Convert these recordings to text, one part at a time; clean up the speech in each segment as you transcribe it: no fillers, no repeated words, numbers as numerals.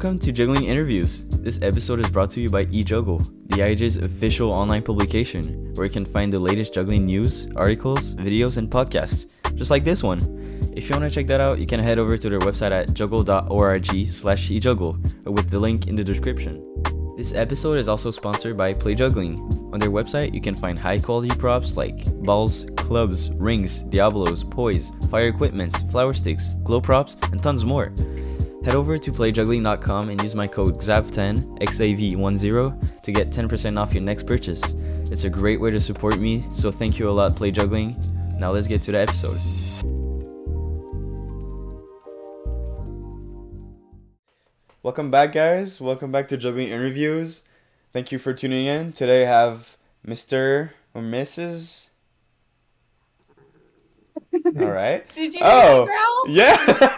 Welcome to Juggling Interviews. This episode is brought to you by eJuggle, the IJ's official online publication, where you can find the latest juggling news, articles, videos, and podcasts, just like this one. If you want to check that out, you can head over to their website at juggle.org/ejuggle, or with the link in the description. This episode is also sponsored by Play Juggling. On their website, you can find high-quality props like balls, clubs, rings, diablos, poise, fire equipments, flower sticks, glow props, and tons more. Head over to playjuggling.com and use my code XavJuggles, XavJuggles10, to get 10% off your next purchase. It's a great way to support me, so thank you a lot, Play Juggling. Now let's get to the episode. Welcome back, guys. Welcome back to Juggling Interviews. Thank you for tuning in. Today I have Mr. or Mrs. All right. Did you hear that growl? Yeah.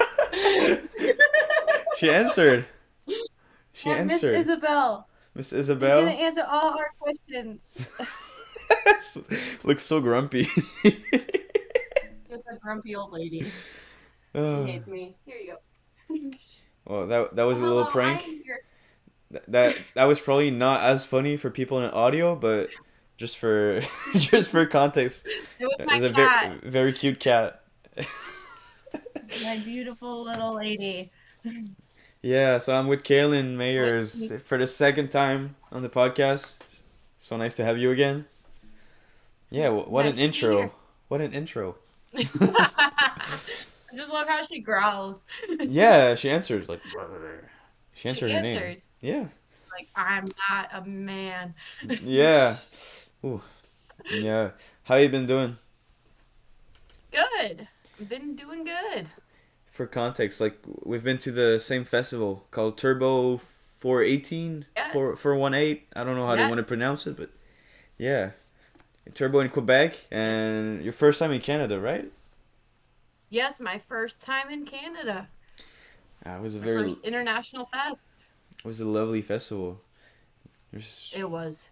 She answered. She Yeah, Miss answered. Isabel. Miss She's Isabel gonna answer all our questions. looks so grumpy. It's a grumpy old lady. She hates me. Here you go. Well, that was a Hello, little prank. I'm your- That was probably not as funny for people in audio, but just for just for context, It was my a cat. very cute cat. My beautiful little lady. Yeah, so I'm with Kaylin Meyers for the second time on the podcast. So nice to have you again. Yeah, what Nice an to be intro. here. What an intro. I just love how she growled. Yeah, she answered like she answered She her name. answered. Yeah. Like, I'm not a man. Yeah. Ooh. Yeah. How you been doing? Good. I've been doing good. For context, like we've been to the same festival called Turbo 418, Yes. 418. I don't know how they Yeah. want to pronounce it, but yeah. Turbo in Quebec, and your first time in Canada, right? Yes, my first time in Canada. It was a My very first international fest. it was a lovely festival. It was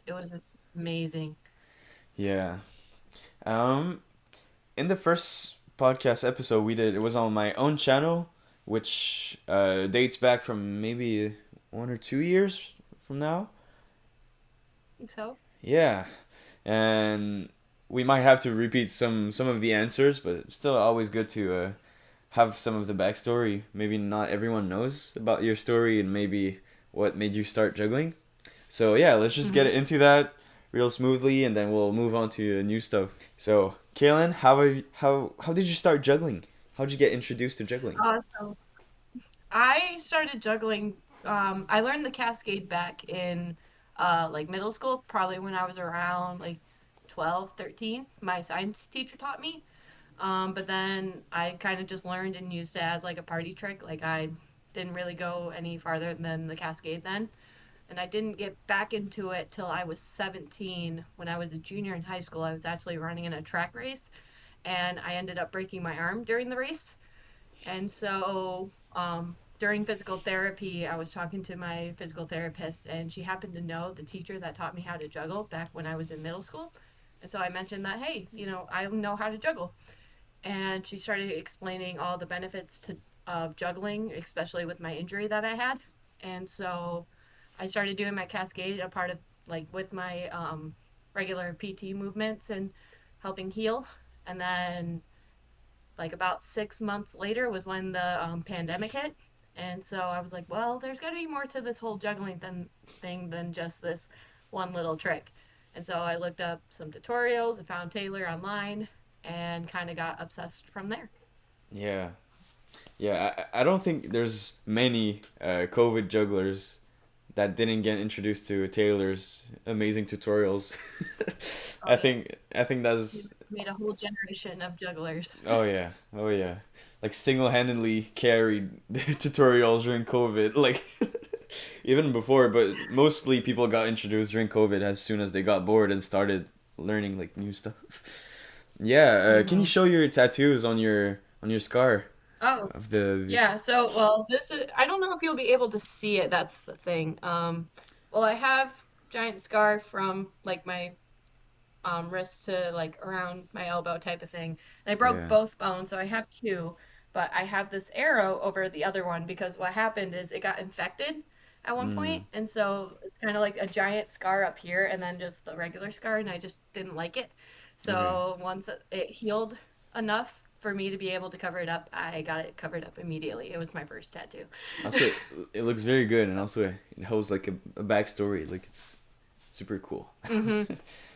amazing. Yeah. In the first podcast episode we did, it was on my own channel, which dates back from maybe 1 or 2 years from now. Think so? Yeah, and we might have to repeat some of the answers, but it's still always good to have some of the backstory. Maybe not everyone knows about your story and maybe what made you start juggling. So yeah, let's just get into that real smoothly, and then we'll move on to new stuff. So, Kaylin, how did you start juggling? How did you get introduced to juggling? So I started juggling. I learned the cascade back in like middle school, probably when I was around like 12, 13. My science teacher taught me. But then I kind of just learned and used it as like a party trick. Like I didn't really go any farther than the cascade then. And I didn't get back into it till I was 17. When I was a junior in high school, I was actually running in a track race, and I ended up breaking my arm during the race. And so during physical therapy, I was talking to my physical therapist, and she happened to know the teacher that taught me how to juggle back when I was in middle school. And so I mentioned that, hey, I know how to juggle. And she started explaining all the benefits of juggling, especially with my injury that I had. And so I started doing my cascade, a part of like with my regular PT movements and helping heal. And then like about 6 months later was when the pandemic hit. And so I was like, well, there's got to be more to this whole juggling thing than just this one little trick. And so I looked up some tutorials and found Taylor online and kind of got obsessed from there. Yeah. Yeah, I don't think there's many COVID jugglers that didn't get introduced to Taylor's amazing tutorials. I think that's Made a whole generation of jugglers. oh yeah, like single-handedly carried the tutorials during COVID, like even before, but mostly people got introduced during COVID as soon as they got bored and started learning like new stuff. Yeah, can you show your tattoos on your scar Oh, of the yeah. So, well, this is, I don't know if you'll be able to see it. That's the thing. Well, I have giant scar from like my wrist to like around my elbow type of thing. And I broke yeah both bones, so I have two. but I have this arrow over the other one because what happened is it got infected at one Mm, point, and so it's kind of like a giant scar up here and then just the regular scar, and I just didn't like it. okay. So once it healed enough for me to be able to cover it up, I got it covered up immediately. It was my first tattoo. Also, it looks very good, and also it holds like a backstory. Like it's super cool. Hmm.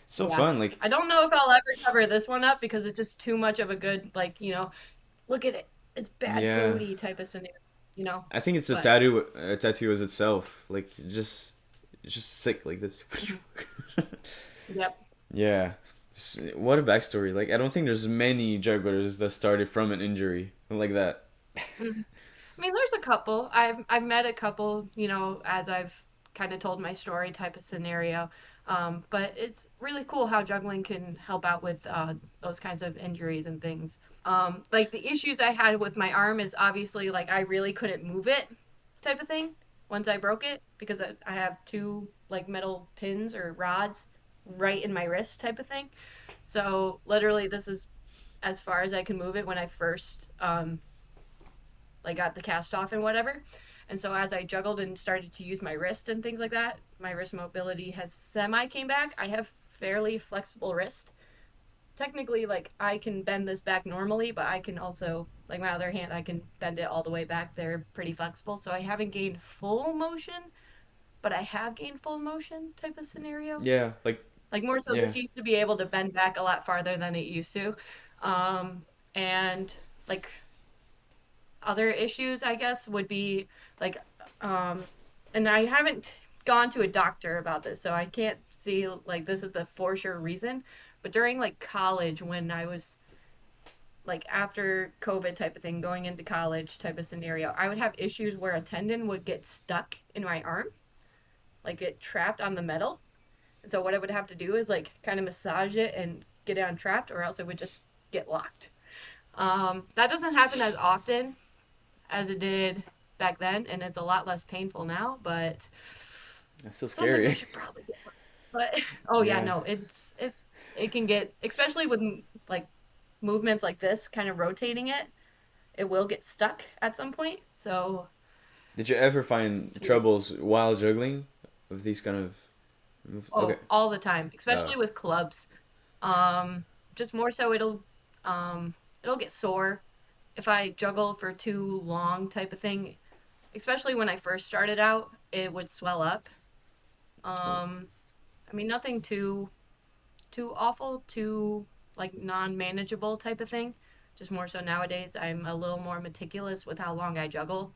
So Yeah. fun. Like I don't know if I'll ever cover this one up because it's just too much of a good, like, look at it. It's bad yeah, booty type of scenario. I think it's But a tattoo as itself. Like it's just sick like this. mhm. Yep. Yeah. What a backstory. Like I don't think there's many jugglers that started from an injury like that. Mhm. I mean, there's a couple. I've met a couple, as I've kind of told my story type of scenario. But it's really cool how juggling can help out with those kinds of injuries and things. Like the issues I had with my arm is obviously like I really couldn't move it type of thing once I broke it because I have two like metal pins or rods right in my wrist type of thing. So literally, this is as far as I can move it when I first like got the cast off and whatever. And so as I juggled and started to use my wrist and things like that, my wrist mobility has semi came back. I have fairly flexible wrist. Technically, like I can bend this back normally, but I can also, like my other hand, I can bend it all the way back. They're pretty flexible. So I haven't gained full motion, but I have gained full motion type of scenario. Yeah, like Like more so, yeah. this used to be able to bend back a lot farther than it used to. And like other issues, I guess, would be like, um, and I haven't gone to a doctor about this, so I can't see like this is the for sure reason. But during like college, when I was like after COVID type of thing, going into college type of scenario, I would have issues where a tendon would get stuck in my arm, like get trapped on the metal. And so what I would have to do is like kind of massage it and get it untrapped, or else it would just get locked. That doesn't happen as often as it did back then, and it's a lot less painful now, but That's so something I scary. should probably get. But oh yeah, Yeah. no, it can get, especially with like movements like this, kind of rotating it, it will get stuck at some point. So Did you ever find it's weird. troubles while juggling with these kind of okay. Oh, all the time, Oh. especially with clubs. Um, just more so it'll get sore if I juggle for too long type of thing. Especially when I first started out, it would swell up. Oh. Um, I mean, nothing too awful, too like non-manageable type of thing. Just more so nowadays, I'm a little more meticulous with how long I juggle,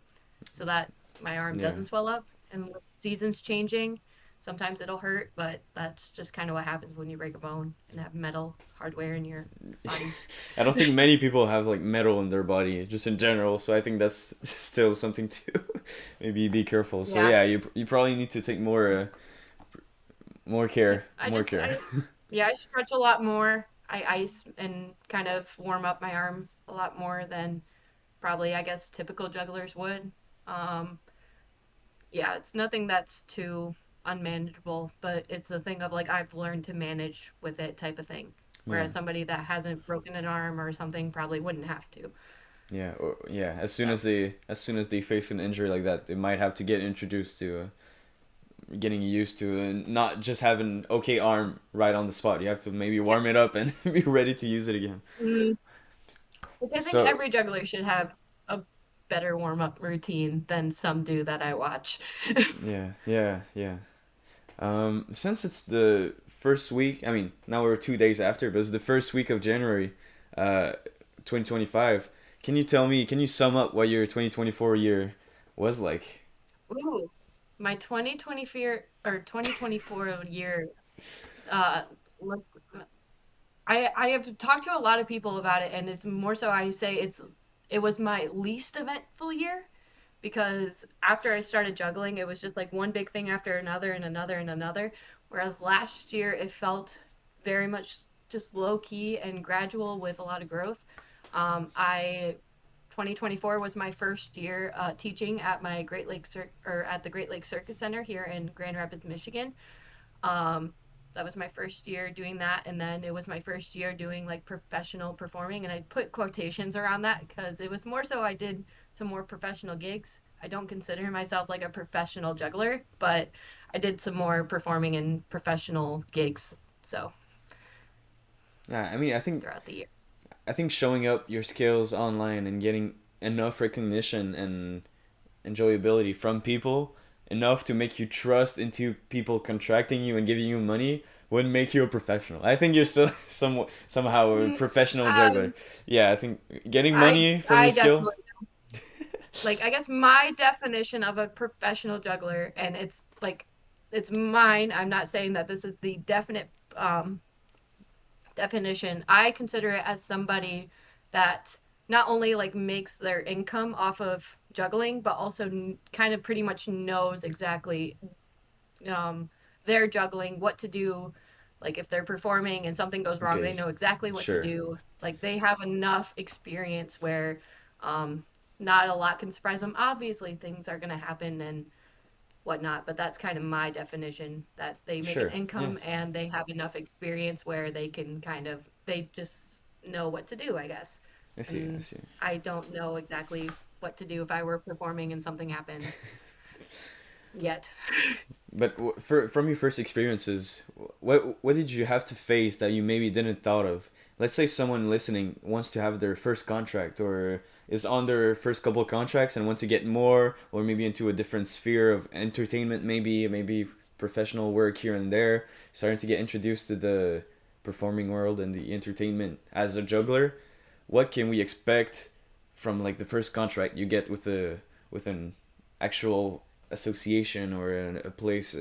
so that my arm Yeah. doesn't swell up. And with seasons changing, sometimes it'll hurt, but that's just kind of what happens when you break a bone and have metal hardware in your body. I don't think many people have like metal in their body just in general, so I think that's still something to maybe be careful. So Yeah, yeah, you probably need to take more yep. care, I more just care. I Yeah, I stretch a lot more. I ice and kind of warm up my arm a lot more than probably I guess typical jugglers would. Um, yeah, it's nothing that's too unmanageable, but it's a thing of like I've learned to manage with it type of thing. Yeah. Whereas somebody that hasn't broken an arm or something probably wouldn't have to. Yeah, or, yeah. So, As soon as they face an injury like that, they might have to get introduced to getting used to and not just have an okay arm right on the spot. You have to maybe yeah. warm it up and be ready to use it again. Mm, Like I think So every juggler should have a better warm up routine than some do that I watch. yeah, yeah, yeah. Since it's the first week, I mean, now we're 2 days after, but it's the first week of January, uh, 2025. Can you sum up what your 2024 year was like? Ooh, my 2024 or 2024 year uh looked I have talked to a lot of people about it, and it's more so I say it was my least eventful year because after I started juggling, it was just like one big thing after another and another and another. Whereas last year, it felt very much just low key and gradual with a lot of growth. I 2024 was my first year teaching at my Great Lakes or at the Great Lakes Circus Center here in Grand Rapids, Michigan. That was my first year doing that, and then it was my first year doing like professional performing, and I put quotations around that because it was more so I did some more professional gigs. I don't consider myself like a professional juggler, but I did some more performing in professional gigs so Yeah, I mean, throughout the year. I think showing up your skills online and getting enough recognition and enjoyability from people enough to make you trust into people contracting you and giving you money would make you a professional. I think you're still somehow a Mm, professional juggler. Um, Yeah, I think getting I money from your I skill. definitely like I guess my definition of a professional juggler, and it's like it's mine. I'm not saying that this is the definite um definition. I consider it as somebody that not only like makes their income off of juggling, but also kind of pretty much knows exactly um, their juggling, what to do. Like if they're performing and something goes wrong, they Okay, know exactly what to sure. do. Like they have enough experience where um, not a lot can surprise them. Obviously, things are going to happen and whatnot, but that's kind of my definition that they make an Sure. Yeah. income and they have enough experience where they can kind of, they just know what to do, I guess. I see. I And see. I don't know exactly what to do if I were performing and something happened yet. But from your first experiences, what did you have to face that you maybe didn't thought of? Let's say someone listening wants to have their first contract or is on their first couple of contracts and want to get more or maybe into a different sphere of entertainment, maybe professional work here and there, starting to get introduced to the performing world and the entertainment as a juggler. What can we expect from like the first contract you get with an actual association or a place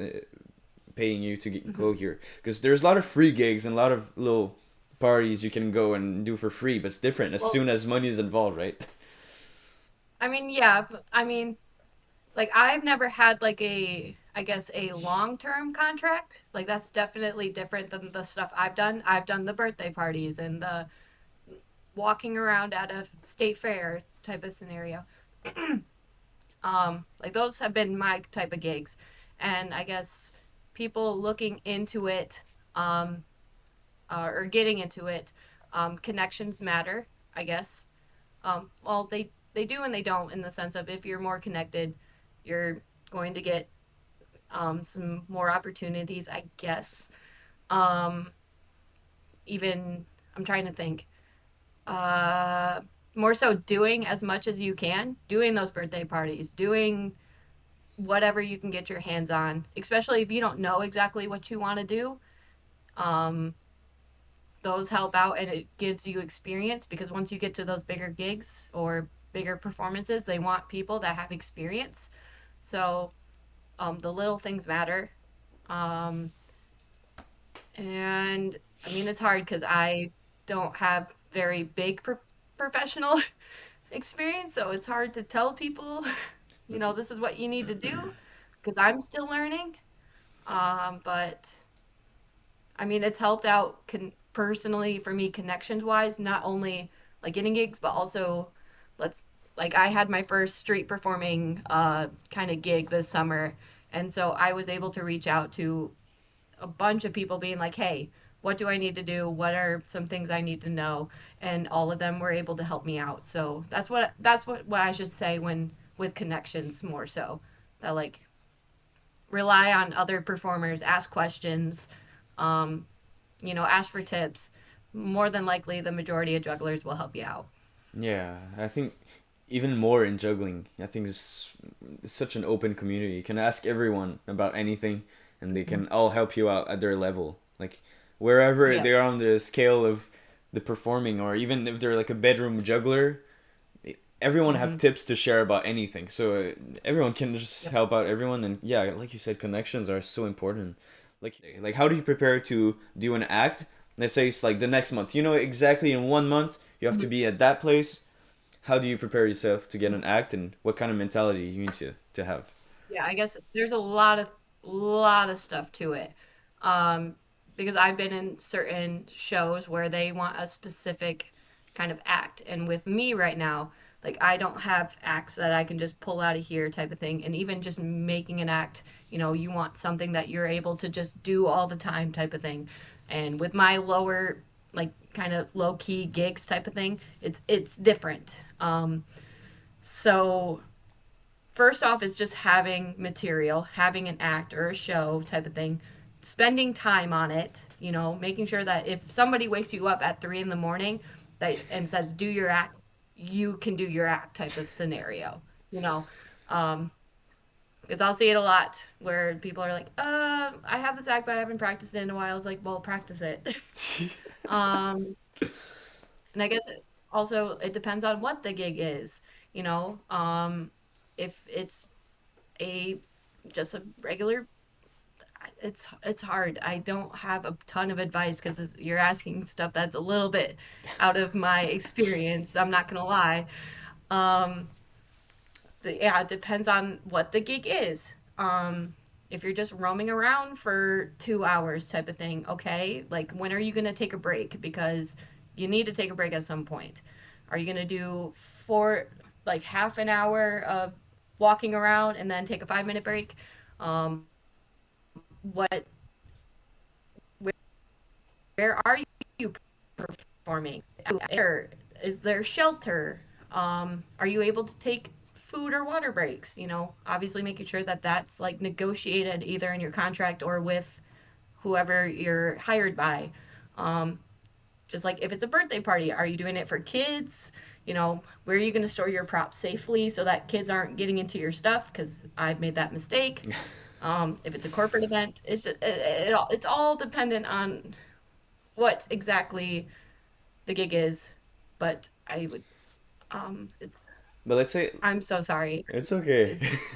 paying you to go Mhm. here? Because there's a lot of free gigs and a lot of little parties you can go and do for free, but it's different as Well, soon as money is involved, right? I mean, yeah, but, I mean, like I've never had like a, I guess, a long-term contract. Like that's definitely different than the stuff I've done. I've done the birthday parties and the walking around at a state fair type of scenario. Like those have been my type of gigs. And I guess people looking into it, um, or getting into it, connections matter, I guess. Well, they do and they don't in the sense of if you're more connected, you're going to get some more opportunities, I guess. Um, Even I'm trying to think. Uh, More so doing as much as you can, doing those birthday parties, doing whatever you can get your hands on, especially if you don't know exactly what you want to do. Um, those help out and it gives you experience because once you get to those bigger gigs or bigger performances, they want people that have experience. So the little things matter. Um, and I mean, it's hard because I don't have very big professional experience, so it's hard to tell people, this is what you need to do because I'm still learning. But I mean, it's helped out personally for me connections wise, not only like getting gigs, but also let's like I had my first street performing kind of gig this summer, and so I was able to reach out to a bunch of people being like, "Hey, what do I need to do? What are some things I need to know?" And all of them were able to help me out. So that's what I should say when with connections more so that like rely on other performers, ask questions, um, ask for tips. More than likely, the majority of jugglers will help you out. Yeah, I think even more in juggling. I think it's such an open community. You can ask everyone about anything, and they Mhm. can all help you out at their level. Like wherever Yeah. they are on the scale of the performing, or even if they're like a bedroom juggler, everyone have Hmm. tips to share about anything. So everyone can just Yep. help out everyone. And yeah, like you said, connections are so important. Like how do you prepare to do an act? Let's say it's like the next month. You know exactly in 1 month you have to Mhm. be at that place. How do you prepare yourself to get an act, and what kind of mentality you need to have? Yeah, I guess there's a lot of stuff to it. Um, because I've been in certain shows where they want a specific kind of act. And with me right now, Like I don't have acts that I can just pull out of here type of thing. And even just making an act, you want something that you're able to just do all the time type of thing. And with my lower, like kind of low key gigs type of thing, it's different. So first off is just having material, having an act or a show type of thing, spending time on it, making sure that if somebody wakes you up at 3 in the morning and says, do your act, you can do your act type of scenario, you know. Um, because I'll see it a lot where people are like, I have this act, but I haven't practiced it in a while. It's like, well, practice it. um, and I guess it depends on what the gig is, you know. If it's a just a regular, it's hard. I don't have a ton of advice because you're asking stuff that's a little bit out of my experience. I'm not gonna lie. Um, yeah, it depends on what the gig is. If you're just roaming around for 2 hours type of thing, okay, like when are you gonna take a break? Because you need to take a break at some point. Are you gonna do like half an hour of walking around and then take a 5 minute break? What where are you performing? Is there shelter? Are you able to take food or water breaks? Obviously making sure that that's like negotiated either in your contract or with whoever you're hired by. Um, just like if it's a birthday party, are you doing it for kids? Where are you going to store your props safely so that kids aren't getting into your stuff? Because I've made that mistake. If it's a corporate event, it's all dependent on what exactly the gig is, but I would it's But let's say I'm so sorry. it's okay. It's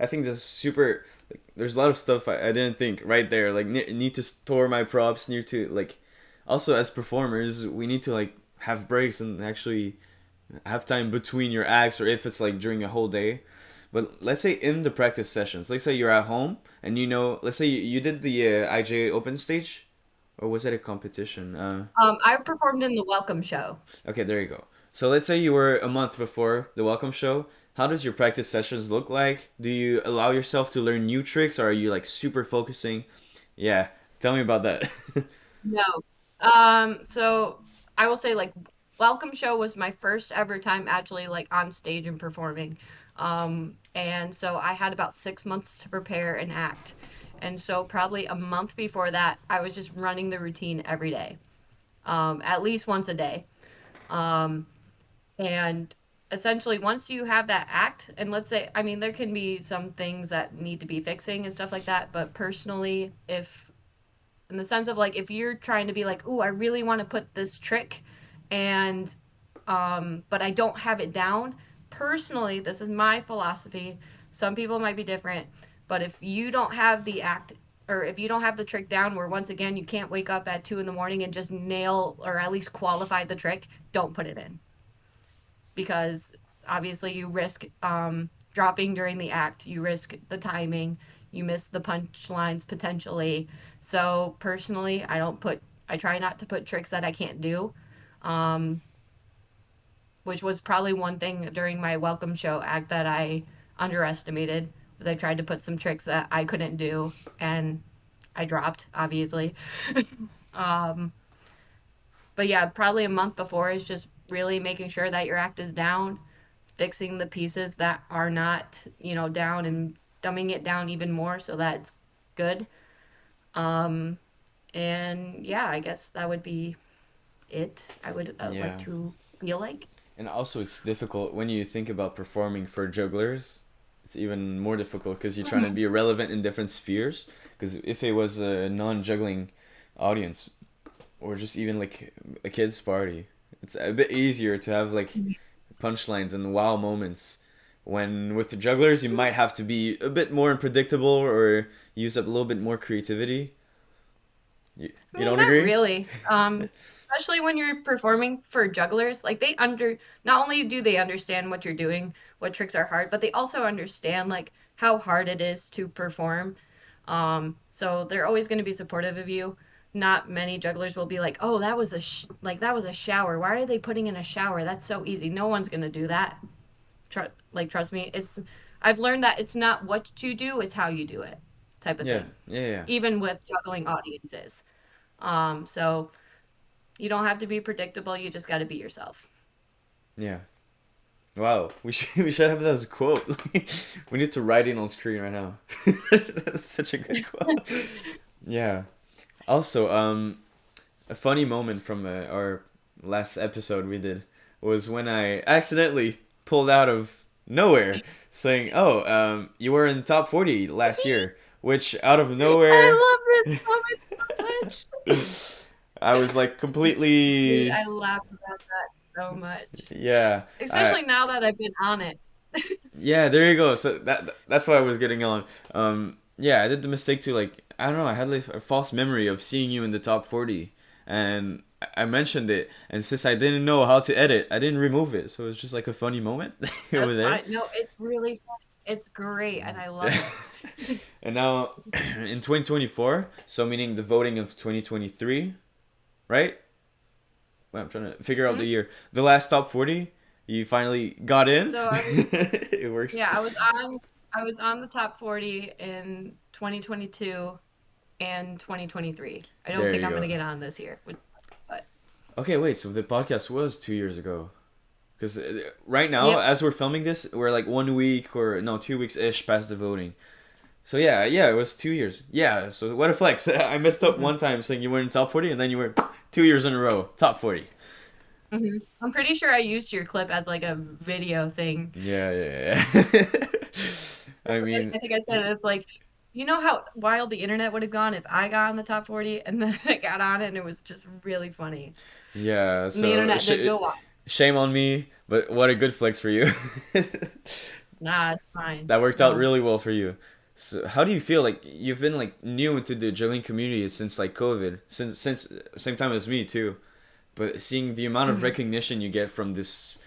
I think that's super. Like, there's a lot of stuff I didn't think right there. Like, need to store my props. Need to like, also as performers, we need to like have breaks and actually have time between your acts, or if it's like during a whole day. But let's say in the practice sessions, let's say you're at home and let's say you did the IJ open stage, or was it a competition? I performed in the welcome show. Okay, there you go. So let's say you were a month before the welcome show. How does your practice sessions look like? Do you allow yourself to learn new tricks, or are you like super focusing? Yeah, tell me about that. No. So I will say like welcome show was my first ever time actually like on stage and performing. And so I had about 6 months to prepare and act. And so probably a month before that, I was just running the routine every day, at least once a day. Um, And essentially, once you have that act, and let's say, I mean, there can be some things that need to be fixing and stuff like that. But personally, if in the sense of like, if you're trying to be like, "Ooh, I really want to put this trick," and but I don't have it down. Personally, this is my philosophy. Some people might be different, but if you don't have the act or if you don't have the trick down, where once again you can't wake up at 2 in the morning and just nail or at least qualify the trick, don't put it in because obviously you risk dropping during the act, you risk the timing, you miss the punchlines potentially. So personally, I try not to put tricks that I can't do, um, which was probably one thing during my welcome show act that I underestimated. Was I tried to put some tricks that I couldn't do and I dropped, obviously. um, but yeah, probably a month before is just really making sure that your act is down, fixing the pieces that are not, down and dumbing it down even more so that it's good. Um, and yeah, I guess that would be it. I would like Yeah. to feel like. And also, it's difficult when you think about performing for jugglers. It's even more difficult because you're trying to Mhm. be relevant in different spheres. Because if it was a non-juggling audience, or just even like a kids' party, it's a bit easier to have like punchlines and wow moments. When with the jugglers, you might have to be a bit more unpredictable or use up a little bit more creativity. I You mean, don't not agree? really. Especially when you're performing for jugglers, like not only do they understand what you're doing, what tricks are hard, but they also understand like how hard it is to perform. So they're always going to be supportive of you. not many jugglers will be like, "Oh, that was that was a shower. Why are they putting in a shower? That's so easy. No one's gonna do that." Trust me. I've learned that it's not what you do, it's how you do it, type of Yeah, thing. yeah, yeah, Even with juggling audiences. So you don't have to be predictable. You just got to be yourself. yeah. Wow, we should we should have that as a quote. We need to write it on screen right now. That's such a good quote. Yeah. Also, a funny moment from our last episode we did was when I accidentally pulled out of nowhere saying, "Oh, you were in top 40 last year," which out of nowhere, I love this moment so much. I was like Dude, completely, I laugh about that so much. yeah, I Especially now that I've been on it. yeah, there you go. So that's why I was getting on. Yeah, I did the mistake to like I don't know. I had like a false memory of seeing you in the top 40, and I mentioned it. And since I didn't know how to edit, I didn't remove it. So it was just like a funny moment over That's there. fine. No, it's really fun. It's great, and I love it. And now in 2024, so meaning the voting of 2023, right? Well, I'm trying to figure out Hmm? the year. The last top 40, you finally got in. So It works. yeah, I was on the top 40 in 2022 and 2023. I don't There think you I'm gonna go. get on this year, but Okay, wait. So the podcast was 2 years ago. Because right now, yep. as we're filming this, we're like 1 week or no, 2 weeks ish past the voting. So yeah, yeah, it was 2 years. Yeah. So what a flex! I messed up Hmm. one time saying you were in top 40, and then you were 2 years in a row top 40. Hmm. I'm pretty sure I used your clip as like a video thing. Yeah, yeah, yeah. I mean, I think I said it's like, you know how wild the internet would have gone if I got on the top 40 and then I got on it and it was just really funny. yeah. And the So internet did go wild. shame on me, but what a good flex for you. Nah, it's fine. That worked out No. really well for you. So how do you feel like you've been like new into the juggling community since like COVID, since same time as me too, but seeing the amount of Mhm. recognition you get from this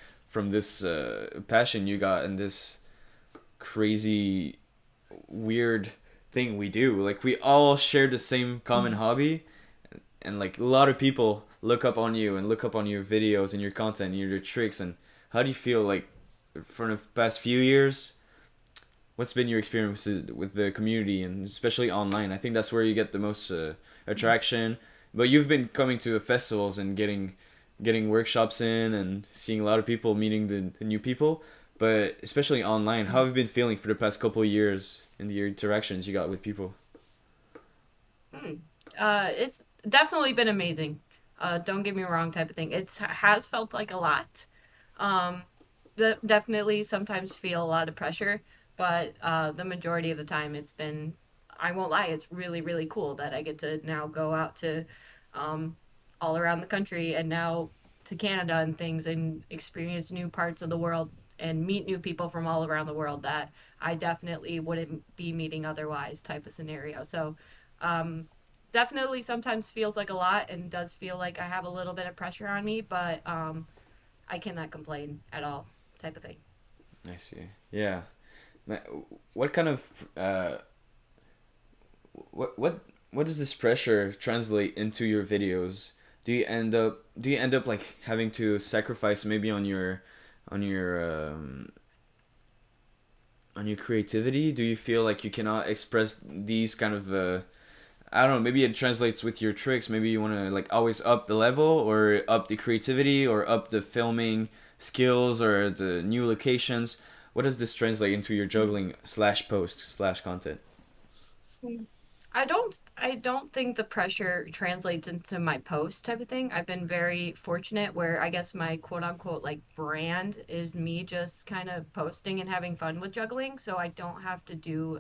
passion you got and this crazy weird thing we do, like we all share the same common Mhm. hobby, and like a lot of people look up on you and look up on your videos and your content and your tricks. And how do you feel like for the past few years, what's been your experience with the community and especially online? I think that's where you get the most attraction. But you've been coming to festivals and getting workshops in and seeing a lot of people meeting the new people. But especially online, how have you been feeling for the past couple of years in the interactions you got with people? Hmm. It's definitely been amazing. Don't get me wrong, type of thing. It has felt like a lot. Um, definitely sometimes feel a lot of pressure, but the majority of the time it's been, I won't lie, it's really, really cool that I get to now go out to um, all around the country and now to Canada and things and experience new parts of the world and meet new people from all around the world that I definitely wouldn't be meeting otherwise, type of scenario. So, um, definitely sometimes feels like a lot and does feel like I have a little bit of pressure on me, but I cannot complain at all, type of thing. I see. Yeah. What kind of what does this pressure translate into your videos? Do you end up like having to sacrifice maybe on your on your creativity? Do you feel like you cannot express these kind of I don't know, maybe it translates with your tricks. Maybe you want to like always up the level or up the creativity or up the filming skills or the new locations. What does this translate into your juggling slash post slash content? I don't think the pressure translates into my post type of thing. I've been very fortunate where I guess my quote unquote like brand is me just kind of posting and having fun with juggling, so I don't have to do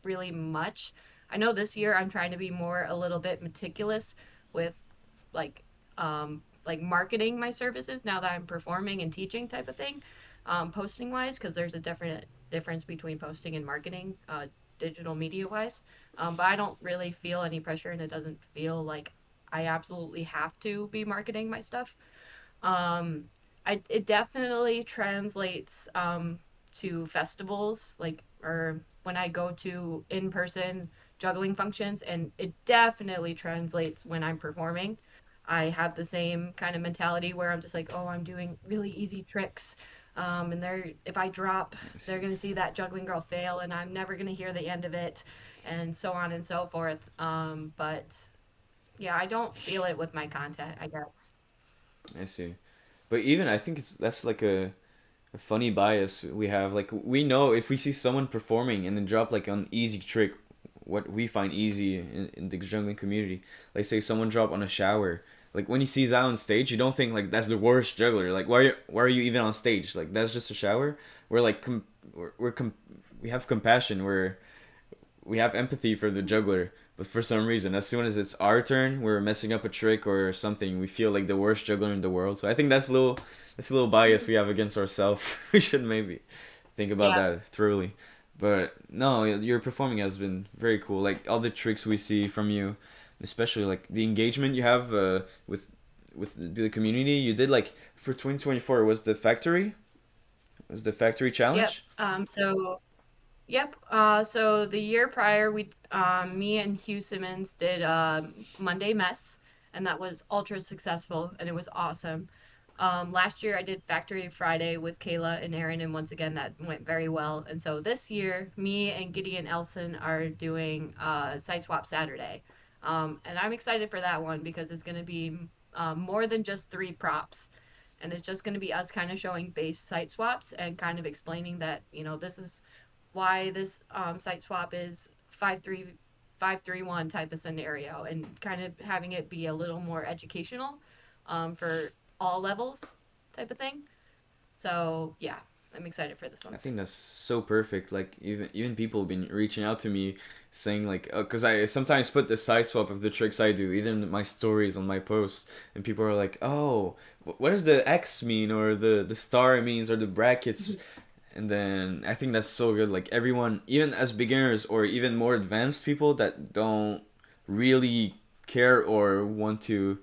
really much. I know this year I'm trying to be more a little bit meticulous with like marketing my services now that I'm performing and teaching type of thing, posting wise, because there's a different difference between posting and marketing, digital media wise. But I don't really feel any pressure, and it doesn't feel like I absolutely have to be marketing my stuff. Um, it definitely translates to festivals, like or when I go to in person juggling functions, and it definitely translates when I'm performing. I have the same kind of mentality where I'm just like, oh, I'm doing really easy tricks. And if I drop, I they're see. gonna see that juggling girl fail, and I'm never gonna hear the end of it, and so on and so forth. But yeah, I don't feel it with my content, I guess. I see. But even I think that's like a funny bias we have. Like we know if we see someone performing and then drop like an easy trick, what we find easy in the juggling community. Like say someone drop on a shower. Like when you see that on stage, you don't think like that's the worst juggler. Like why are you even on stage? Like that's just a shower. We're like we have compassion. We have empathy for the juggler, but for some reason, as soon as it's our turn, we're messing up a trick or something. We feel like the worst juggler in the world. So I think that's a little bias we have against ourselves. We should maybe think about Yeah. that thoroughly. But no, your performing has been very cool. Like all the tricks we see from you, especially like the engagement you have with the community. You did like for 2024 was the factory. Was the factory Yep. challenge? Yep. So the year prior, me and Hugh Simmons did Monday Mess, and that was ultra successful, and it was awesome. Last year, I did Factory Friday with Kayla and Aaron, and once again, that went very well. And so this year, me and Gideon Elson are doing Siteswap Saturday, and I'm excited for that one because it's going to be more than just three props. And it's just going to be us kind of showing base site swaps and kind of explaining that, this is why this site swap is 5-3-5-3-1 type of scenario, and kind of having it be a little more educational for all levels type of thing. So yeah, I'm excited for this I one. think that's so perfect. Like even people have been reaching out to me saying like, because I sometimes put the side swap of the tricks I do, even in my stories on my posts, and people are like, oh, what does the X mean or the star means or the brackets, and then I think that's so good. Like everyone, even as beginners or even more advanced people that don't really care or want to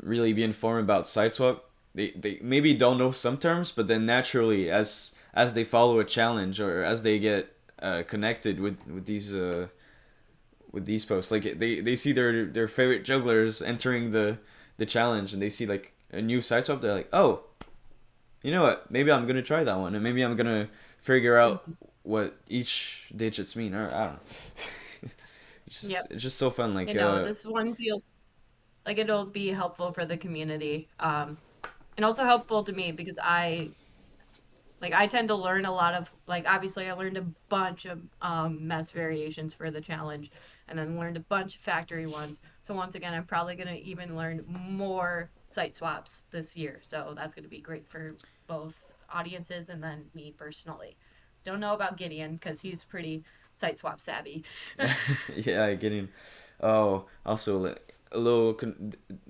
really be informed about Sideswap, they maybe don't know some terms, but then naturally, as they follow a challenge or as they get connected with these posts, like they see their favorite jugglers entering the challenge, and they see like a new Sideswap, they're like, oh, you know what? Maybe I'm gonna try that one, and maybe I'm gonna figure out what each digits mean. Or I don't know. Yep. It's just so fun. I know this one feels like it'll be helpful for the community, and also helpful to me because I tend to learn a lot of, like, obviously I learned a bunch of mess variations for the challenge, and then learned a bunch of factory ones. So once again, I'm probably going to even learn more site swaps this year. So that's going to be great for both audiences and then me personally. Don't know about Gideon because he's pretty site swap savvy. Yeah, I get in. Oh, also a little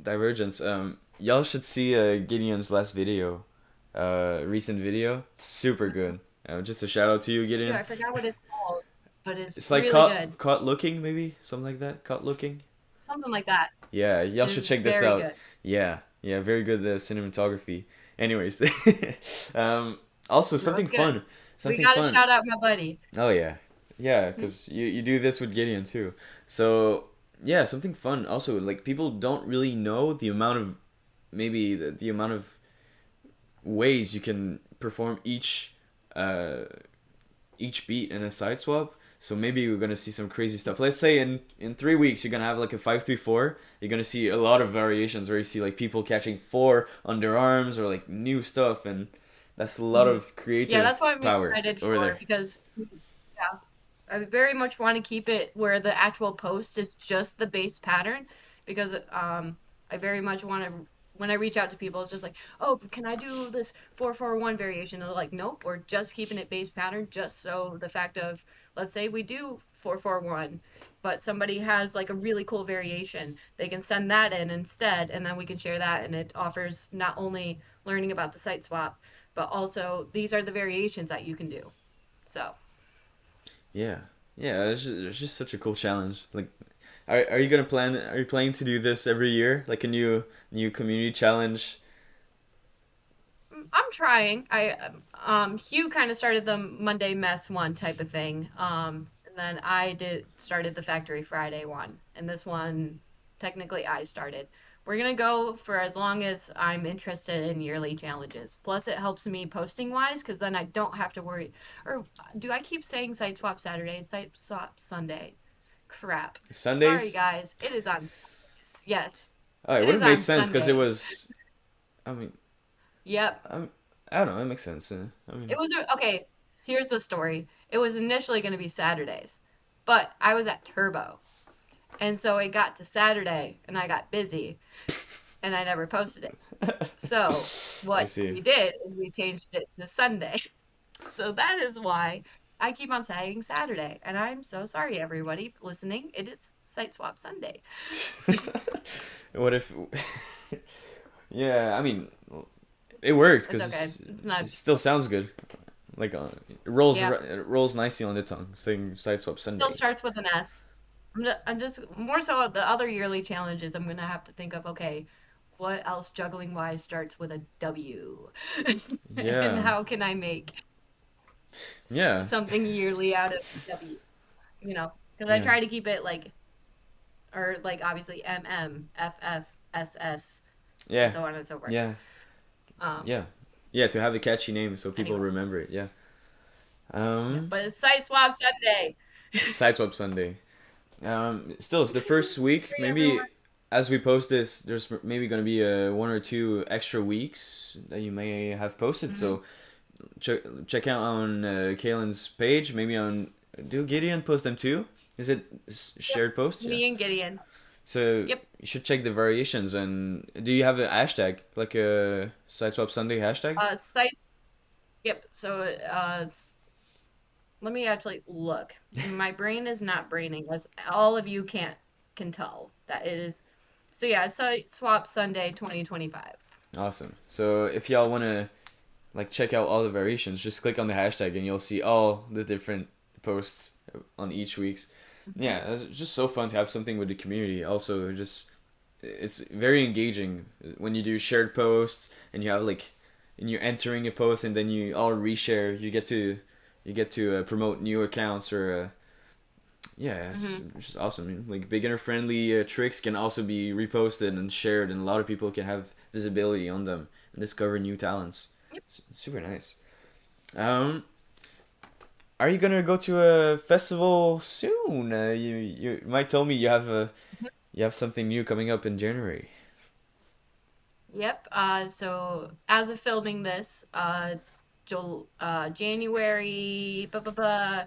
divergence. Y'all should see Gideon's last video, recent video. Super good. Just a shout out to you, Ew, Gideon. I forgot what it's called, but it's It's like really good. caught looking maybe something like that. Caught looking. Something like that. Yeah, y'all It should is check this very out. good. Yeah, yeah, very good cinematography. Anyways, um, also No, it's good. We something got to fun. shout out my buddy. Oh yeah, yeah, because you do this with Gideon too. So yeah, something fun. Also, like people don't really know the amount of maybe the amount of ways you can perform uh each beat in a side swap. So maybe we're gonna see some crazy stuff. Let's say in 3 weeks you're gonna have like a 5-3-4. You're gonna see a lot of variations where you see like people catching four underarms or like new stuff, and that's a lot Mhm. of Yeah, creative that's what I'm power excited over for there. because, yeah, I very much want to keep it where the actual post is just the base pattern because I very much want to, when I reach out to people, it's just like, oh, can I do this 4-4-1 variation? And they're like, nope, we're just keeping it base pattern just so the fact of, let's say we do 4-4-1, but somebody has like a really cool variation, they can send that in instead, and then we can share that, and it offers not only learning about the site swap, but also these are the variations that you can do. So Yeah, yeah, it's just such a cool challenge. Like, are you gonna plan? Are you planning to do this every year, like a new community challenge? I'm trying. Hugh kind of started the Monday mess one type of thing. And then I did started the Factory Friday one. And this one, technically, I started. We're gonna go for as long as I'm interested in yearly challenges. Plus, it helps me posting wise because then I don't have to worry. Or do I keep saying Siteswap Saturday, Siteswap Sunday? Crap. Sorry, Sundays? guys. It is on Sundays. Yes, Oh, it it would is have made on sense because it Sundays. was. I mean, Yep. I don't know. It makes sense. I It mean, was okay. Here's the story. It was initially going to be Saturdays, but I was at Turbo. And so it got to Saturday and I got busy and I never posted it. So I what see. we did is we changed it to Sunday. So that is why I keep on saying Saturday. And I'm so sorry, everybody listening. It is Siteswap Sunday. What if? Yeah, I mean, it worked It's okay. because It's it not. still sounds good. Like Yeah. it rolls nicely on the tongue. Saying Sideswap Still Sunday. starts with an S. I'm just more so the other yearly challenges. I'm gonna have to think of okay, what else juggling wise starts with a W, and Yeah, how can I make yeah, something yearly out of W? Because I yeah, try to keep it like or like obviously MM, FF, SS, and yeah, so on and so forth. yeah, Um, yeah, yeah. To have a catchy name so people anyway, remember it. Yeah. yeah, Um, but it's Site Swap Sunday. Sideswap Sunday. Still, it's the first week. Free everyone. Maybe as we post this, there's maybe gonna be one or two extra weeks that you may have posted. Hmm. So check out on Kaylin's page. Maybe on do Gideon post them too? Is it Yep, shared posts? Yeah. me and Gideon. So Yep. you should check the variations. And do you have a hashtag like a Sideswap Sunday hashtag? Sites. Yep. So let me actually look. My brain is not braining, as all of you can tell that it is. So yeah, Site Swap Sunday 2025. Awesome. So if y'all wanna like check out all the variations, just click on the hashtag and you'll see all the different posts on each week's. Mhm. Yeah, it's just so fun to have something with the community. Also, just it's very engaging when you do shared posts and you have like and you're entering a post and then you all reshare. You get to promote new accounts or yeah, Mhm. it's just awesome. Like beginner friendly tricks can also be reposted and shared, and a lot of people can have visibility on them and discover new talents. Yep. It's super nice. Um, are you gonna go to a festival soon? You Mike told me you have something new coming up in January. Yep. So as of filming this, January, blah, blah, blah.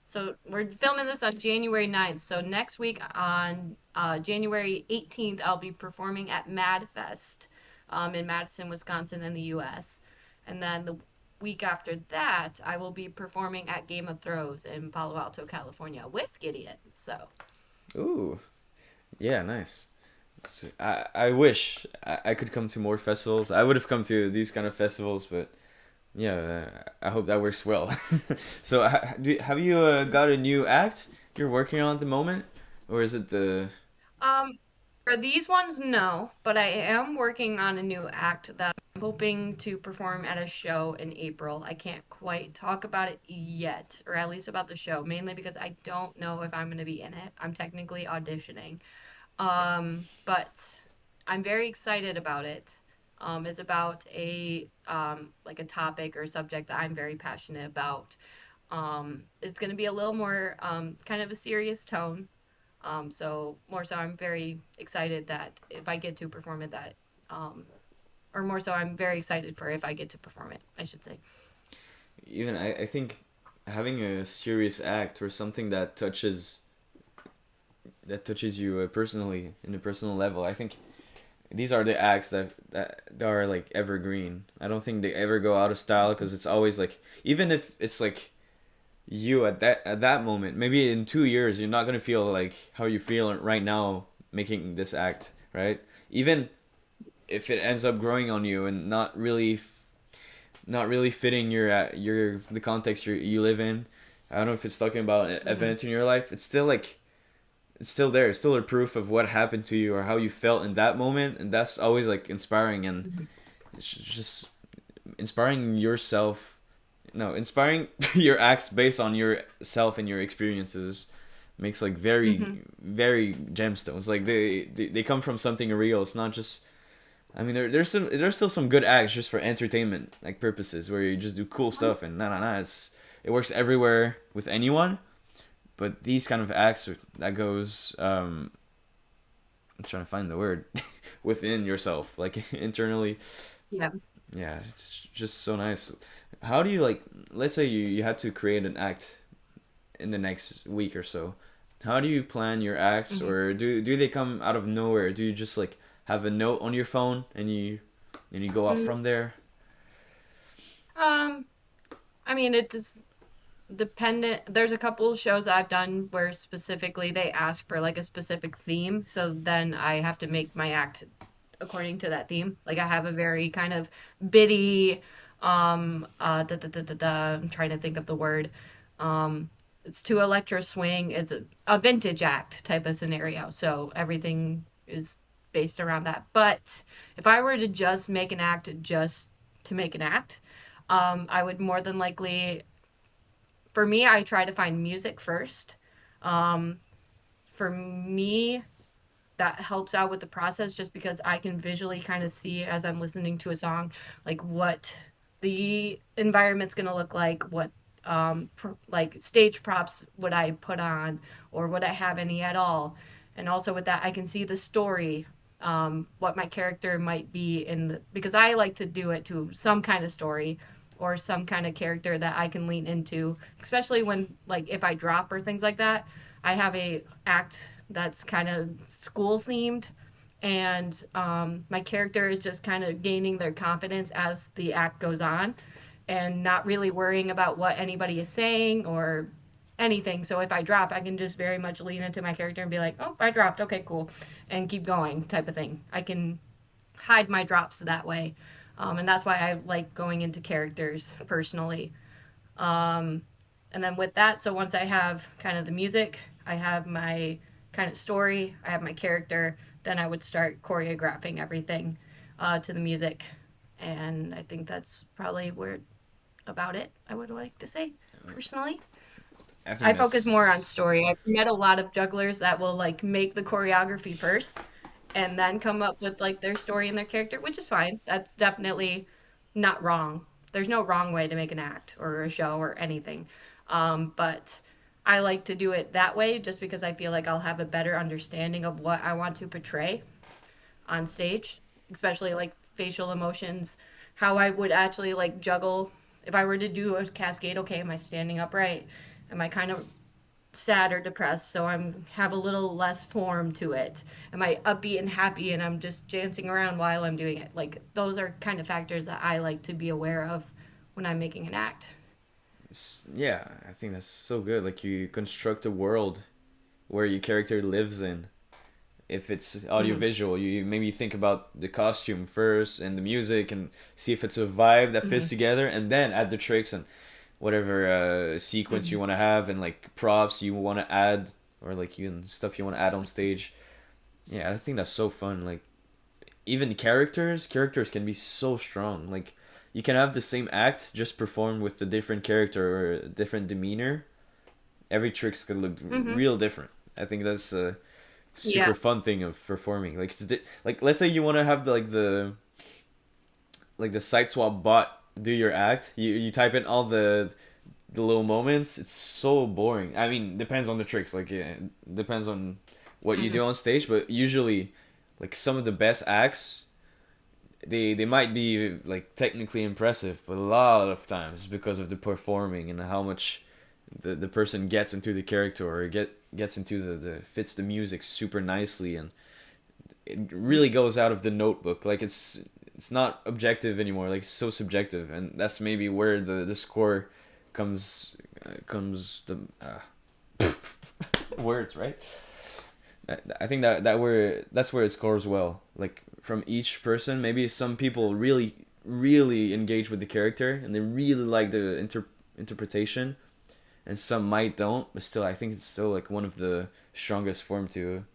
So we're filming this on January 9th. So next week on January 18th, I'll be performing at MadFest in Madison, Wisconsin, in the U.S. And then the week after that, I will be performing at Game of Thrones in Palo Alto, California with Gideon. So, Ooh, yeah, nice. So I wish I could come to more festivals. I would have come to these kind of festivals, but yeah, I hope that works well. So, have you got a new act you're working on at the moment, or is it the? um, for these ones, no, but I am working on a new act that I'm hoping to perform at a show in April. I can't quite talk about it yet, or at least about the show, mainly because I don't know if I'm going to be in it. I'm technically auditioning. But I'm very excited about it. It's about a like a topic or subject that I'm very passionate about. It's going to be a little more kind of a serious tone. So more so, I'm very excited that if I get to perform it, that um, or more so, I'm very excited for if I get to perform it. I should say. Even I think having a serious act or something that touches you personally in a personal level. I think these are the acts that are like evergreen. I don't think they ever go out of style because it's always like even if it's like you at that moment, maybe in 2 years you're not gonna feel like how you feel right now making this act, right? Even if it ends up growing on you and not really fitting your the context you live in. I don't know if it's talking about an Hmm. event in your life. It's still like it's still there. It's still a proof of what happened to you or how you felt in that moment, and that's always like inspiring and it's just inspiring yourself no, inspiring your acts based on yourself and your experiences makes like Hmm. very gemstones. Like they come from something real. It's not just. I mean, there's still some good acts just for entertainment like purposes where you just do cool stuff and it works everywhere with anyone. But these kind of acts that goes I'm trying to find the word within yourself, like internally. Yeah. Yeah, it's just so nice. How do you like? Let's say you had to create an act in the next week or so. How do you plan your acts, Hmm. or do they come out of nowhere? Do you just like have a note on your phone and you go off Mm, from there? Um, I mean, it just dependent. There's a couple of shows I've done where specifically they ask for like a specific theme, so then I have to make my act according to that theme. Like I have a very kind of bitty, I'm trying to think of the word. Um, it's to electro swing. It's a vintage act type of scenario, so everything is based around that. But if I were to just make an act just to make an act, I would more than likely, for me, I try to find music first. Um, for me, that helps out with the process just because I can visually kind of see as I'm listening to a song, like what the environment's going to look like, what like stage props would I put on, or would I have any at all. And also with that, I can see the story, what my character might be in the, because I like to do it to some kind of story or some kind of character that I can lean into, especially when like if I drop or things like that. I have a act that's kind of school themed, and my character is just kind of gaining their confidence as the act goes on, and not really worrying about what anybody is saying or anything. So if I drop, I can just very much lean into my character and be like, "Oh, I dropped. Okay, cool," and keep going, type of thing. I can hide my drops that way, and that's why I like going into characters personally. Um, and then with that, so once I have kind of the music, I have my kind of story, I have my character, then I would start choreographing everything to the music. And I think that's probably where about it, I would like to say personally. I think I focus that's more on story. I've met a lot of jugglers that will like make the choreography first and then come up with like their story and their character, which is fine. That's definitely not wrong. There's no wrong way to make an act or a show or anything. But I like to do it that way just because I feel like I'll have a better understanding of what I want to portray on stage, especially like facial emotions, how I would actually like juggle. If I were to do a cascade, okay, am I standing upright? Am I kind of sad or depressed, so I'm have a little less form to it? Am I upbeat and happy and I'm just dancing around while I'm doing it? Like those are kind of factors that I like to be aware of when I'm making an act. yeah. I think that's so good. Like you construct a world where your character lives in. If it's Hmm. audiovisual, you maybe think about the costume first and the music and see if it's a vibe that fits Hmm. together, and then add the tricks and whatever sequence you Hmm. want to have and like props you want to add or like you and stuff you want to add on stage. Yeah, I think that's so fun. Like even characters can be so strong. Like you can have the same act just performed with a different character or a different demeanor. Every trick's gonna look Hmm. real different. I think that's a super Yeah. fun thing of performing. Like like let's say you want to have the Siteswap bot do your act. You type in all the little moments. It's so boring. I mean, depends on the tricks. Like yeah, depends on what you Hmm. do on stage, but usually like some of the best acts they might be like technically impressive, but a lot of times because of the performing and how much the person gets into the character or gets into the fits the music super nicely and it really goes out of the notebook. Like it's not objective anymore. Like it's so subjective, and that's maybe where the score comes the words right. I think that's where it scores well. Like from each person, maybe some people really engage with the character and they really like the interpretation, and some might don't. But still, I think it's still like one of the strongest form to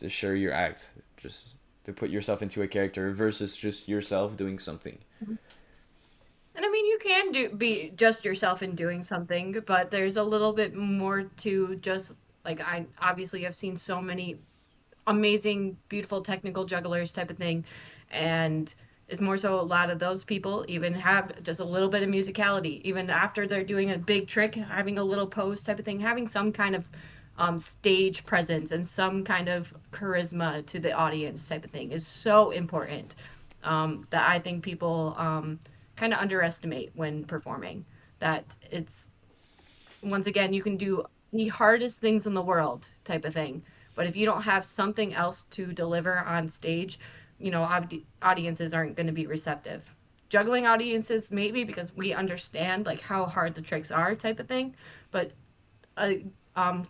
share your act, just to put yourself into a character versus just yourself doing something. And I mean, you can be just yourself in doing something, but there's a little bit more to just like I obviously have seen so many amazing, beautiful technical jugglers type of thing. And it's more so a lot of those people even have just a little bit of musicality, even after they're doing a big trick, having a little pose type of thing, having some kind of stage presence and some kind of charisma to the audience type of thing is so important that I think people kind of underestimate when performing. That it's once again, you can do the hardest things in the world type of thing. But if you don't have something else to deliver on stage, audiences aren't going to be receptive. Juggling audiences, maybe because we understand like how hard the tricks are type of thing. But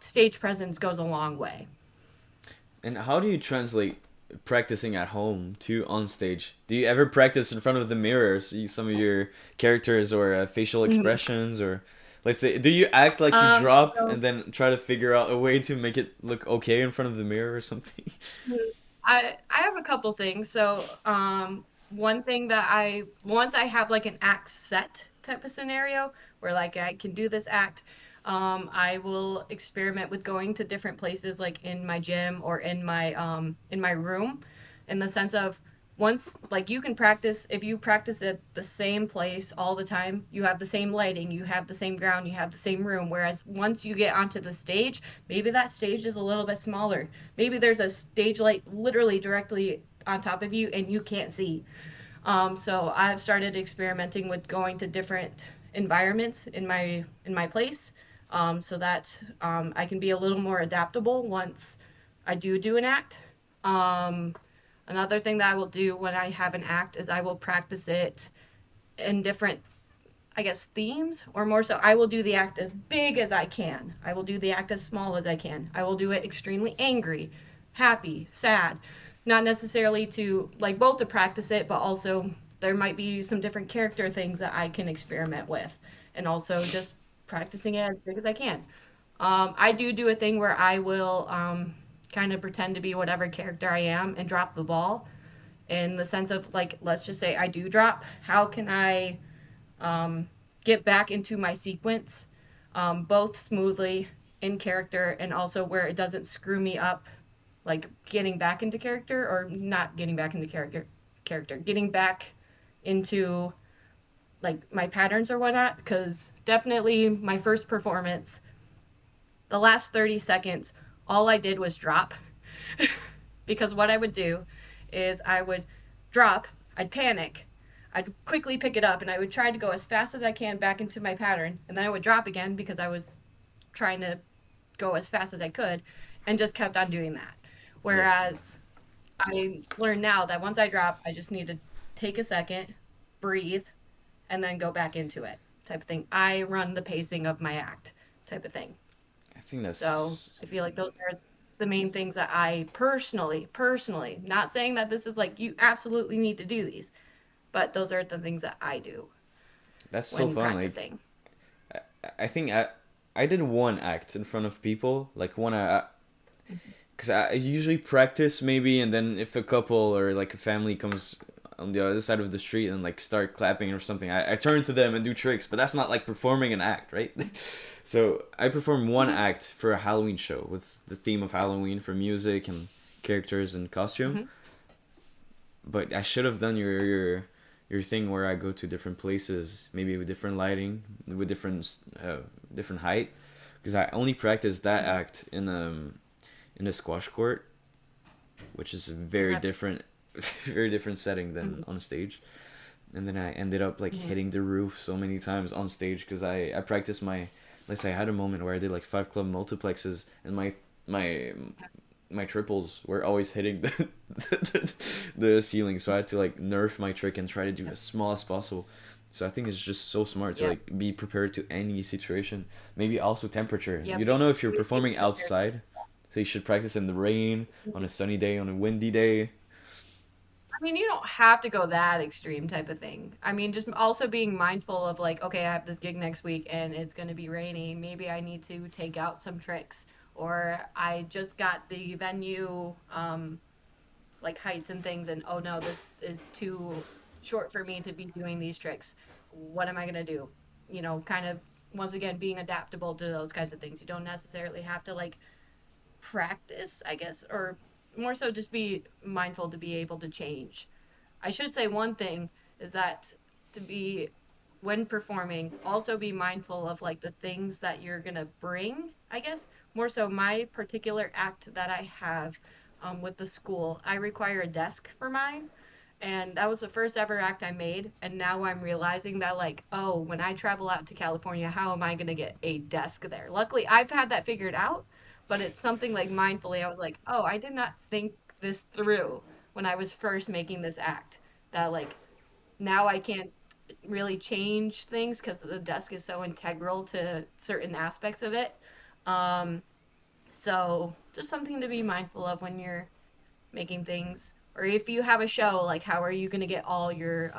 stage presence goes a long way. And how do you translate practicing at home to on stage? Do you ever practice in front of the mirror, see some of your characters or facial Mhm. expressions, or let's say, do you act like you Um, drop so and then try to figure out a way to make it look okay in front of the mirror or something? I have a couple things. So, one thing that I once I have like an act set type of scenario where like I can do this act, I will experiment with going to different places like in my gym or in my room in the sense of once like you can practice if you practice at the same place all the time, you have the same lighting, you have the same ground, you have the same room, whereas once you get onto the stage, maybe that stage is a little bit smaller, maybe there's a stage light literally directly on top of you and you can't see. So I've started experimenting with going to different environments in my place, so that I can be a little more adaptable once I do an act. Um, Another thing that I will do when I have an act is I will practice it in different, I guess, themes, or more so, I will do the act as big as I can. I will do the act as small as I can. I will do it extremely angry, happy, sad. Not necessarily to, like, both to practice it, but also there might be some different character things that I can experiment with. And also just practicing it as big as I can. I do a thing where I will kind of pretend to be whatever character I am and drop the ball in the sense of, like, let's just say I do drop. How can I get back into my sequence, both smoothly in character and also where it doesn't screw me up, like getting back into character or not getting back into character, getting back into like my patterns or whatnot. Because definitely my first performance, the last 30 seconds, all I did was drop. Because what I would do is I would drop, I'd panic, I'd quickly pick it up, and I would try to go as fast as I can back into my pattern, and then I would drop again because I was trying to go as fast as I could, and just kept on doing that. Yeah. Whereas I learned now that once I drop, I just need to take a second, breathe, and then go back into it, type of thing. I run the pacing of my act, type of thing. I think So that's I feel like those are the main things that I personally, not saying that this is like you absolutely need to do these, but those are the things that I do that's so when fun. Like practicing. I think I did one act in front of people, like one because I usually practice maybe, and then if a couple or like a family comes on the other side of the street and like start clapping or something, I turn to them and do tricks, but that's not like performing an act, right? So I performed one Mm-hmm. act for a Halloween show with the theme of Halloween for music and characters and costume, Mm-hmm. but I should have done your thing where I go to different places, maybe with different lighting, with different height, because I only practiced that Mm-hmm. act in a squash court, which is a very Okay. different very different setting Mm-hmm. than on stage. And then I ended up like Mm-hmm. hitting the roof so many times on stage because I practiced my, let's say I had a moment where I did like 5 club multiplexes, and my my triples were always hitting the, the ceiling, so I had to like nerf my trick and try to do Yep. as small as possible. So I think it's just so smart to Yeah. like be prepared to any situation. Maybe also temperature. You Yep. don't know if you're Always be performing prepared. outside, so you should practice in the rain, on a sunny day, on a windy day. I mean, you don't have to go that extreme type of thing. I mean, just also being mindful of like, okay, I have this gig next week and it's going to be rainy. Maybe I need to take out some tricks, or I just got the venue like heights and things, and oh no, this is too short for me to be doing these tricks. what am I going to do? Kind of once again being adaptable to those kinds of things. You don't necessarily have to like practice, I guess, or more so just be mindful to be able to change. I should say one thing is that to be when performing, also be mindful of like the things that you're gonna bring, I guess. More so my particular act that I have with the school, I require a desk for mine. And that was the first ever act I made. And now I'm realizing that, like, oh, when I travel out to California, how am I going to get a desk there? Luckily, I've had that figured out, but it's something like mindfully, I was like, oh, I did not think this through when I was first making this act. That, like, now I can't really change things because the desk is so integral to certain aspects of it. Um, so just something to be mindful of when you're making things. Or if you have a show, like how are you going to get all your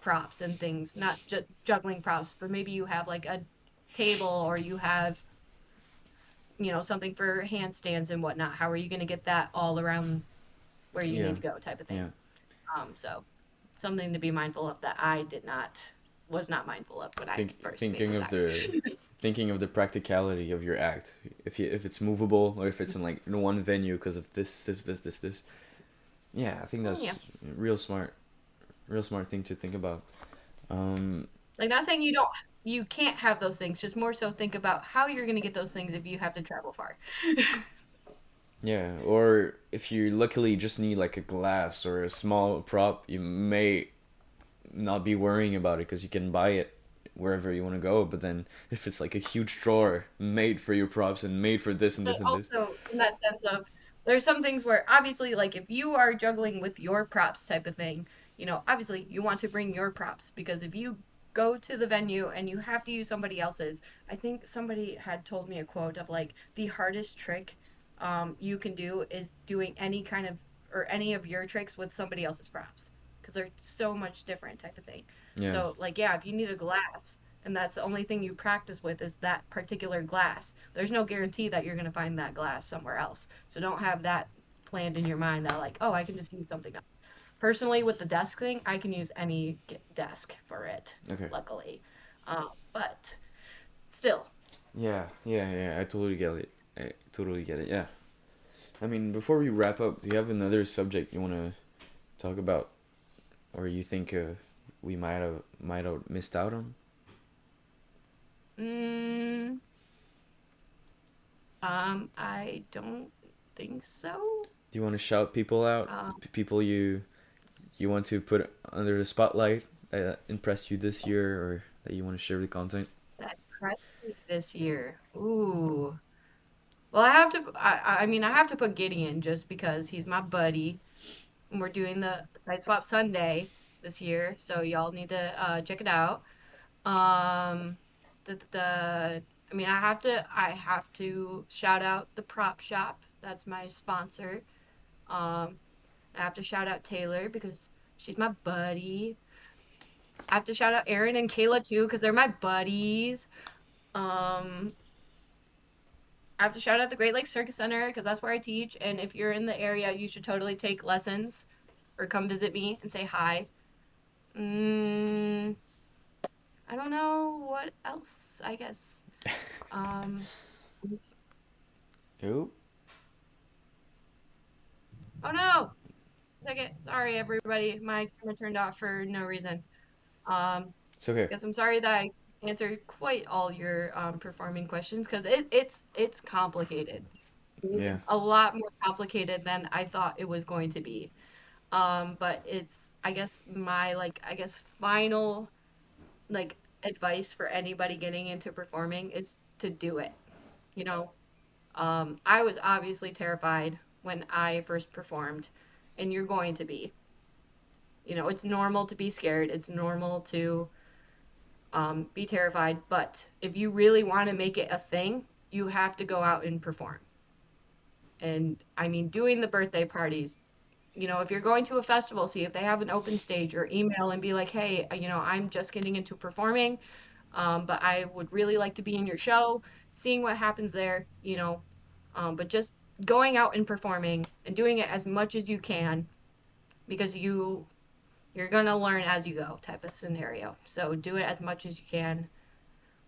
props and things? Not just juggling props, but maybe you have like a table or you have, something for handstands and whatnot. How are you going to get that all around where you Yeah, need to go, type of thing? yeah. So something to be mindful of that I was not mindful of when I first made Thinking this of act. the practicality of your act. If it's movable or if it's in one venue because of this. Yeah, I think Yeah. that's real smart. Real smart thing to think about. Um, Like not saying you can't have those things, just more so think about how you're going to get those things if you have to travel far. yeah, or if you luckily just need like a glass or a small prop, you may not be worrying about it because you can buy it wherever you want to go. But then if it's like a huge drawer made for your props and made for this and But this and this, also in that sense of there's some things where obviously like if you are juggling with your props type of thing, obviously you want to bring your props because if you go to the venue and you have to use somebody else's, I think somebody had told me a quote of like the hardest trick you can do is doing any kind of or any of your tricks with somebody else's props because they're so much different type of thing. yeah, So like yeah, if you need a glass and that's the only thing you practice with is that particular glass. There's no guarantee that you're going to find that glass somewhere else. So don't have that planned in your mind that like, oh, I can just use something else. Personally, with the desk thing, I can use any desk for it, okay, luckily. But still, yeah. I totally get it. I totally get it. Yeah. I mean, before we wrap up, do you have another subject you want to talk about, or you think we might have missed out on? mm, I don't think so. Do you want to shout people out? Um, People you want to put under the spotlight that impressed you this year, or that you want to share the content? that impressed me this year. Ooh. Well, I have to. I mean, I have to put Gideon just because he's my buddy, and we're doing the Siteswap Sunday this year, so y'all need to check it out. Um, I mean, I have to shout out the prop shop. That's my sponsor. Um, I have to shout out Taylor because she's my buddy. I have to shout out Aaron and Kayla too because they're my buddies. Um, I have to shout out the Great Lakes Circus Center because that's where I teach. And if you're in the area, you should totally take lessons or come visit me and say hi. Mm, I don't know what else, I guess. Um, Oh, oh no! Second, sorry everybody, my camera turned off for no reason. it's okay. Guess I'm sorry that I answered quite all your performing questions because it's complicated. It's Yeah, a lot more complicated than I thought it was going to be. But it's I guess my like I guess final like advice for anybody getting into performing is to do it. You know, I was obviously terrified when I first performed, and you're going to be. It's normal to be scared. It's normal to be terrified. But if you really want to make it a thing, you have to go out and perform. And I mean, doing the birthday parties, if you're going to a festival, see if they have an open stage or email and be like, hey, I'm just getting into performing, but I would really like to be in your show, seeing what happens there. But just going out and performing and doing it as much as you can because you're gonna learn as you go type of scenario. So do it as much as you can,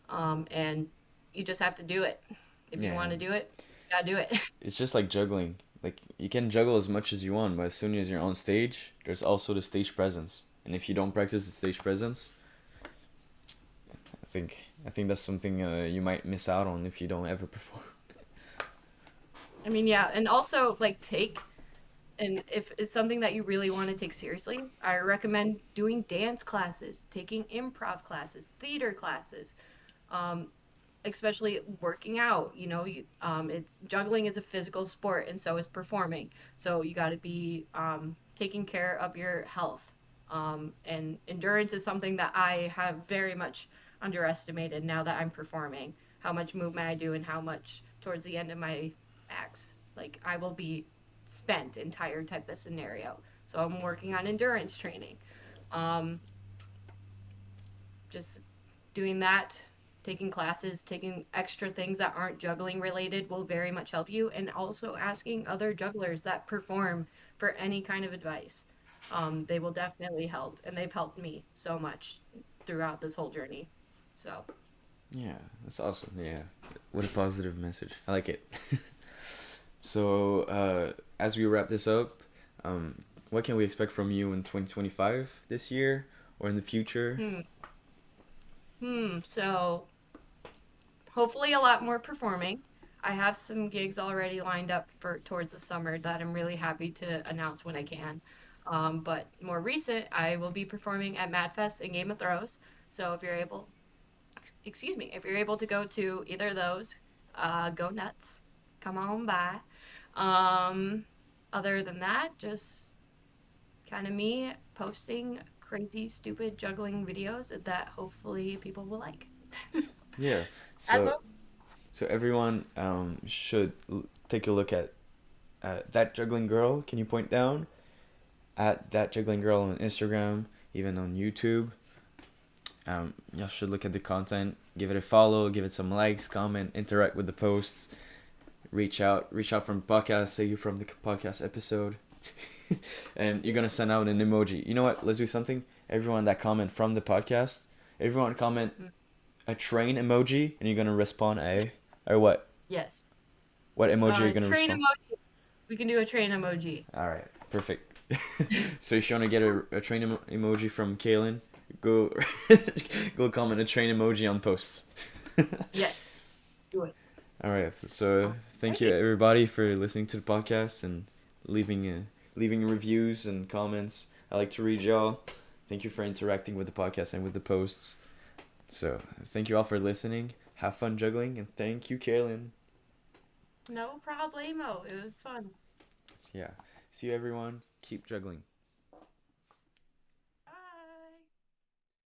and you just have to do it. If you Yeah, want to do it, you gotta do it. it's just like juggling. Like you can juggle as much as you want, but as soon as you're on stage, there's also the stage presence. And if you don't practice the stage presence, I think that's something you might miss out on if you don't ever perform. I mean, yeah, and also like and if it's something that you really want to take seriously, I recommend doing dance classes, taking improv classes, theater classes, um, especially working out. Juggling is a physical sport, and so is performing. So you got to be taking care of your health. And endurance is something that I have very much underestimated now that I'm performing. How much movement I do, and how much towards the end of my acts, like I will be spent entire type of scenario. So I'm working on endurance training. Um, just doing that, taking classes, taking extra things that aren't juggling related will very much help you. And also asking other jugglers that perform for any kind of advice. They will definitely help. And they've helped me so much throughout this whole journey. So, Yeah, that's awesome. Yeah, what a positive message. I like it. So, as we wrap this up, what can we expect from you in 2025 this year or in the future? hmm. So hopefully a lot more performing. I have some gigs already lined up for towards the summer that I'm really happy to announce when I can. But more recent, I will be performing at MadFest and Game of Thrones. So if you're able, excuse me, if you're able to go to either of those, go nuts. Come on by. Um, Other than that, just kind of me posting crazy, stupid juggling videos that hopefully people will like. Yeah. As So, so everyone should take a look at that juggling girl. Can you point down at that juggling girl on Instagram, even on YouTube? Y'all should look at the content, give it a follow, give it some likes, comment, interact with the posts, reach out from podcast, say you from the podcast episode, and you're gonna send out an emoji. You know what? Let's do something. Everyone that comment from the podcast, everyone comment well, a train emoji, and you're gonna respond a or what? yes. What emoji are you gonna Train respond? emoji. We can do a train emoji. All right, perfect. So if you wanna get a train emoji from Kaylin, go go comment a train emoji on posts. Yes. Do it. All right. So All thank you right. everybody for listening to the podcast and leaving leaving reviews and comments. I like to read y'all. Thank you for interacting with the podcast and with the posts. So thank you all for listening. Have fun juggling and thank you, Kaylin. No problemo. It was fun. Yeah. See you everyone. Keep juggling.